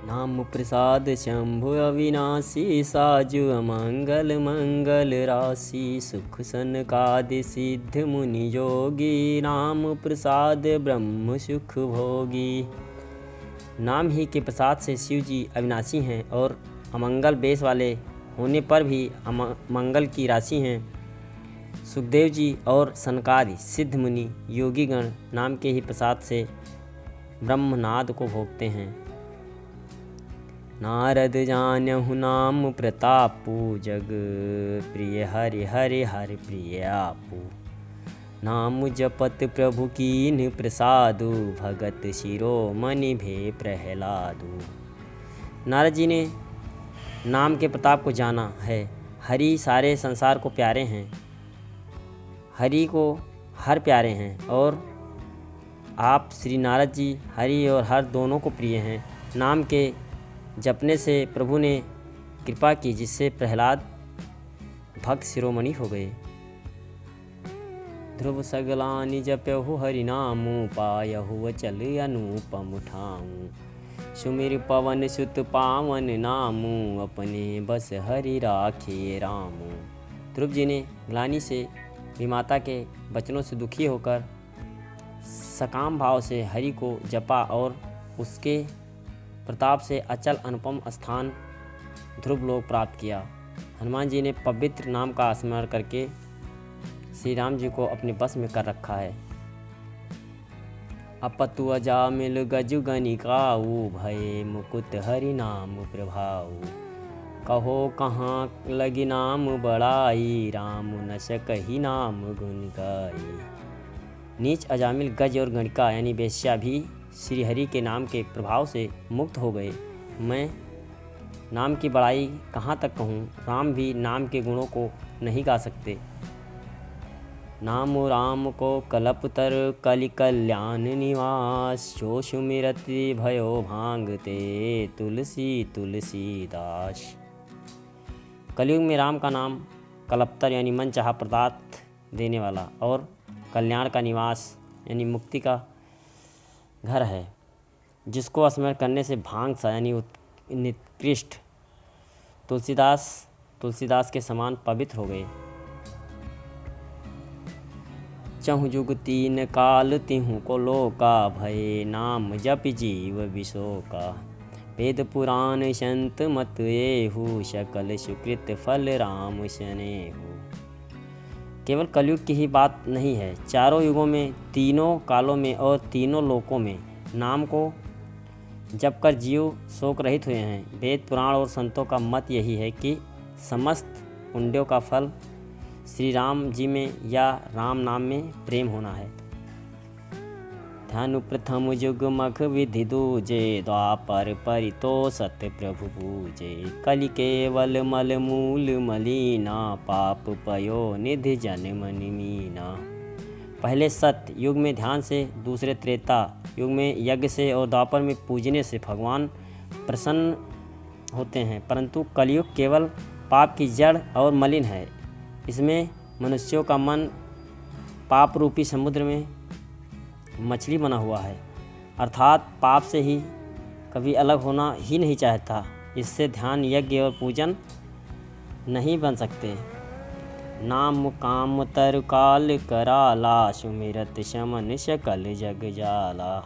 नाम प्रसाद शंभु अविनाशी, साजु अमंगल मंगल राशि। सुख सनकादि सिद्ध मुनि योगी, नाम प्रसाद ब्रह्म सुख भोगी। नाम ही के प्रसाद से शिव जी अविनाशी हैं और अमंगल बेस वाले होने पर भी मंगल की राशि हैं। सुखदेव जी और सनकादि सिद्ध मुनि योगीगण नाम के ही प्रसाद से ब्रह्मनाद को भोगते हैं। नारद जानहु नाम प्रतापु, जग प्रिय हरि हरि हरि प्रिय आपू। नाम जपत प्रभु कीन्ह प्रसादु, भगत शिरोमणि भे प्रहलादु। नारद जी ने नाम के प्रताप को जाना है। हरि सारे संसार को प्यारे हैं, हरि को हर प्यारे हैं और आप श्री नारद जी हरि और हर दोनों को प्रिय हैं। नाम के जपने से प्रभु ने कृपा की, जिससे प्रहलाद भक्त शिरोमणि हो गए। ध्रुव सगलानि जप्यहु हरि नामु, पायहु अचल अनुपम ठाऊ। सुमिर पवन सुत पावन नामु, अपने बस हरि राखे रामू। ध्रुव जी ने ग्लानि से विमाता के वचनों से दुखी होकर सकाम भाव से हरि को जपा और उसके प्रताप से अचल अनुपम स्थान ध्रुव लोक प्राप्त किया। हनुमान जी ने पवित्र नाम का स्मरण करके श्री राम जी को अपने बस में कर रखा है। अपतु अजामिल गजु गनिकाऊ, भये मुकुट हरि नाम प्रभाऊ। कहो कहाँ लगी नाम बड़ाई, राम न सकहि नाम गुण गाई। नीच अजामिल गज और गणिका यानी वेश्या भी श्री हरि के नाम के प्रभाव से मुक्त हो गए। मैं नाम की बड़ाई कहाँ तक कहूँ, राम भी नाम के गुणों को नहीं गा सकते। नाम राम को कलपतर कलि कल्याण निवास, जो सुमिरत भयो भांगते तुलसी तुलसीदास। कलयुग में राम का नाम कलपतर यानी मन चाहा पदार्थ देने वाला और कल्याण का निवास यानी मुक्ति का घर है, जिसको स्मरण करने से भांग सा यानी निकृष्ट तुलसीदास के समान पवित्र हो गए। चहु जुग तीन काल तिहु को लोका, भये नाम जप जीव विशोका। वेद पुराण संत मत एहु, सकल सुकृत फल राम सनेहु। केवल कलयुग की ही बात नहीं है, चारों युगों में, तीनों कालों में और तीनों लोकों में नाम को जप कर जीव शोक रहित हुए हैं। वेद पुराण और संतों का मत यही है कि समस्त पुण्यों का फल श्री राम जी में या राम नाम में प्रेम होना है। धनु प्रथम जुग मख विधि दूजे, द्वापर परितो सत्य प्रभु पूजे। कलि केवल मल मूल मलीना, पाप पयो निधि जन मन मीना। पहले सत्य युग में ध्यान से, दूसरे त्रेता युग में यज्ञ से और द्वापर में पूजने से भगवान प्रसन्न होते हैं, परंतु कलयुग केवल पाप की जड़ और मलिन है। इसमें मनुष्यों का मन पाप रूपी समुद्र में मछली बना हुआ है, अर्थात पाप से ही कभी अलग होना ही नहीं चाहता। इससे ध्यान यज्ञ और पूजन नहीं बन सकते। नाम काम तर काल कराला, सुमिरत शमन सकल जग जाला।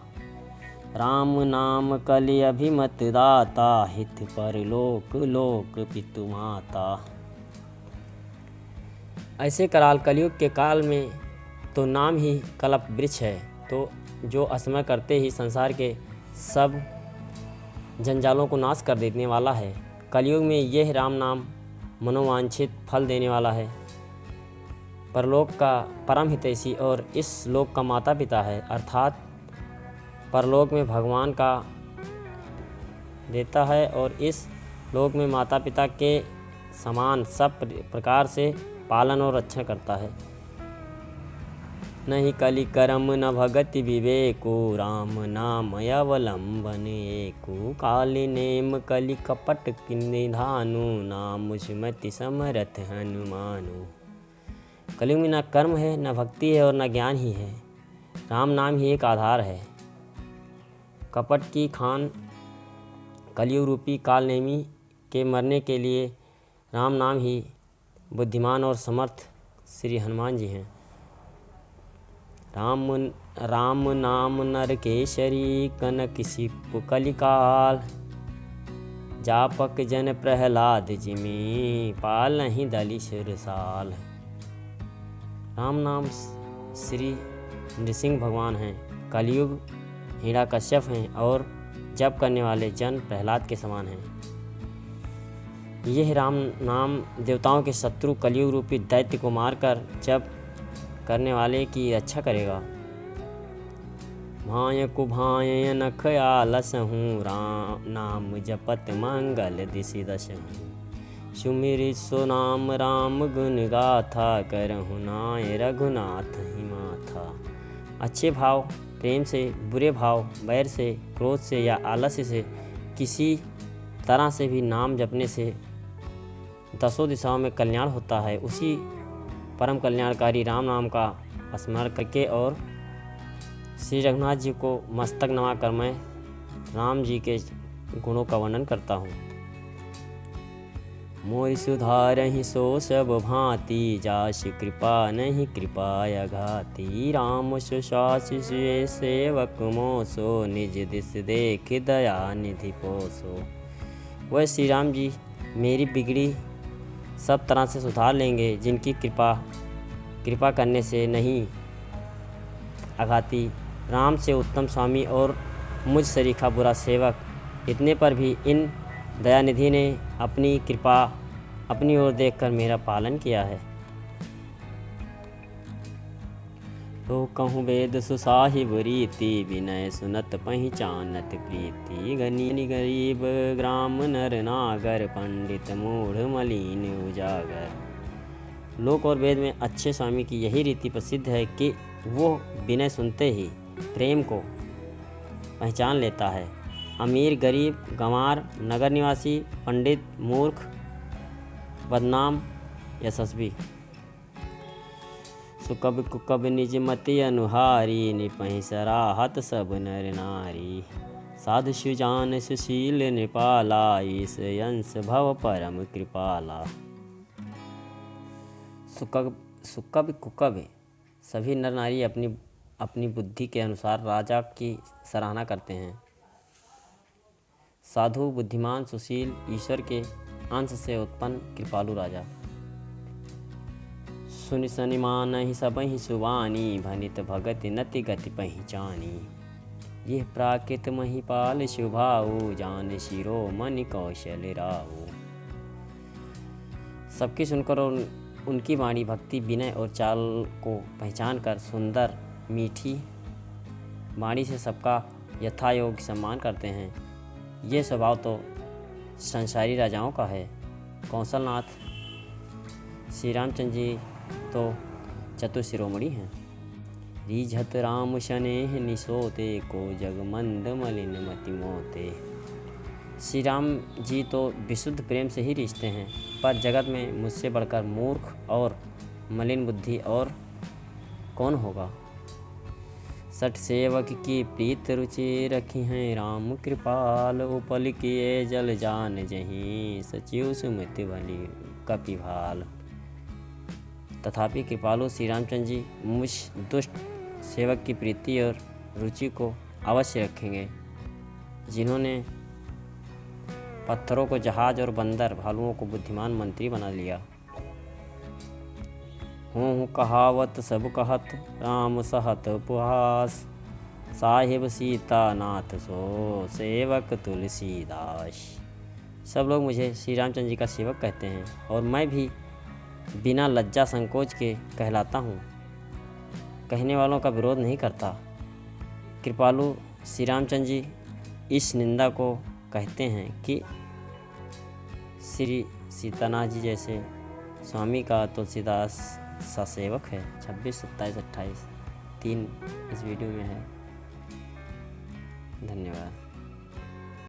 राम नाम कलि अभिमत दाता, हित पर लोक लोक पितु माता। ऐसे कराल कलयुग के काल में तो नाम ही कल्प वृक्ष है, तो जो स्मरण करते ही संसार के सब जंजालों को नाश कर देने वाला है। कलयुग में यह राम नाम मनोवांछित फल देने वाला है, परलोक का परम हितैषी और इस लोक का माता पिता है, अर्थात परलोक में भगवान का देता है और इस लोक में माता पिता के समान सब प्रकार से पालन और रक्षा करता है। नहीं कलि करम न भगति विवेको, राम नाम अवलंबन एको। काली नेम कलि कपट निधानु, नाम सुमति समरथ हनुमानु। कलयुग में न कर्म है, न भक्ति है और न ज्ञान ही है। राम नाम ही एक आधार है। कपट की खान कलयुग रूपी कालनेमी के मरने के लिए राम नाम ही बुद्धिमान और समर्थ श्री हनुमान जी हैं। राम नाम नर केसरी कनक सिप कलिकाल, जापक जन प्रहलाद जिमि पाल नहीं दली सुरसाल। राम नाम श्री नृसिंह भगवान हैं, कलयुग हिरण्यकश्यप हैं और जप करने वाले जन प्रहलाद के समान हैं। यह राम नाम देवताओं के शत्रु कलयुग रूपी दैत्य को मारकर जप करने वाले की रक्षा करेगा। भाय कुभाय नख आलसहूँ, राम नाम जपत मंगल दिशि दशहूँ। सुमिरि सो नाम राम गुण गाथा, करहु नाय रघुनाथ ही माथा। अच्छे भाव प्रेम से, बुरे भाव बैर से, क्रोध से या आलस्य से, किसी तरह से भी नाम जपने से दसों दिशाओं में कल्याण होता है। उसी परम कल्याणकारी राम नाम का स्मरण करके और श्री रघुनाथ जी को मस्तक नवा कर मैं राम जी के गुणों का वर्णन करता हूँ। मोरि सुधारहि सो सब भांति, जासि कृपा नहीं कृपाया घाति। राम सुशासिस सेवक मोसो, निज दिस देख दया निधि पोसो। वह श्री राम जी मेरी बिगड़ी सब तरह से सुधार लेंगे, जिनकी कृपा करने से नहीं आघाती। राम से उत्तम स्वामी और मुझ सरीखा बुरा सेवक, इतने पर भी इन दयानिधि ने अपनी कृपा अपनी ओर देखकर मेरा पालन किया है। तो कहूँ वेद सुसाहिब रीति, विनय सुनत पहिचानत प्रीति। गनी गरीब ग्राम नर नागर, पंडित मूढ़ मलिन उजागर। लोक और वेद में अच्छे स्वामी की यही रीति प्रसिद्ध है कि वो विनय सुनते ही प्रेम को पहचान लेता है। अमीर गरीब, गंवार, नगर निवासी, पंडित मूर्ख, बदनाम यशस्वी। सुकब कुकब निज मति अनुहारी, निपहि सराहत सब नर नारी। साधु सुजान सुशील नृपाला, ईश यंस भव परम कृपाला। सुकब कुकब सभी नर नारी अपनी बुद्धि के अनुसार राजा की सराहना करते हैं। साधु, बुद्धिमान, सुशील, ईश्वर के अंश से उत्पन्न कृपालु राजा। सुनि सनि मानहि सबहि सुवानी, भनित भगति नति गति पहिचानी। यह प्राकृत महिपाल शुभाऊ, जान शिरो मनि कौशल राऊ। सबकी सुनकर और उनकी वाणी, भक्ति, विनय और चाल को पहचान कर सुंदर मीठी वाणी से सबका यथायोग्य सम्मान करते हैं। ये स्वभाव तो संसारी राजाओं का है। कौशलनाथ श्री रामचंद्र जी तो चतुर शिरोमणि हैं। रीझत राम शनेह निसोते, को जग मंद मलिन मति मोते। श्री राम जी तो विशुद्ध प्रेम से ही रिश्ते हैं, पर जगत में मुझसे बढ़कर मूर्ख और मलिन बुद्धि और कौन होगा। सठ सेवक की प्रीत रुचि रखी हैं, राम कृपाल उपल किए जल जान जहीं। सचिव सुमित बलि कपिभाल। तथापि कृपालु श्री रामचंद्र जी मुझ दुष्ट सेवक की प्रीति और रुचि को अवश्य रखेंगे, जिन्होंने पत्थरों को जहाज और बंदर भालुओं को बुद्धिमान मंत्री बना लिया। हूँ कहावत सब कहत, राम सहत उपहास। साहिब सीता नाथ सो, सेवक तुलसीदास। सब लोग मुझे श्री रामचंद्र जी का सेवक कहते हैं और मैं भी बिना लज्जा संकोच के कहलाता हूँ। कहने वालों का विरोध नहीं करता। कृपालु श्री रामचंद्र जी इस निंदा को कहते हैं कि श्री सीतानाथ जी जैसे स्वामी का तुलसीदास सा सेवक है। 26, 27, 28 3 इस वीडियो में है। धन्यवाद।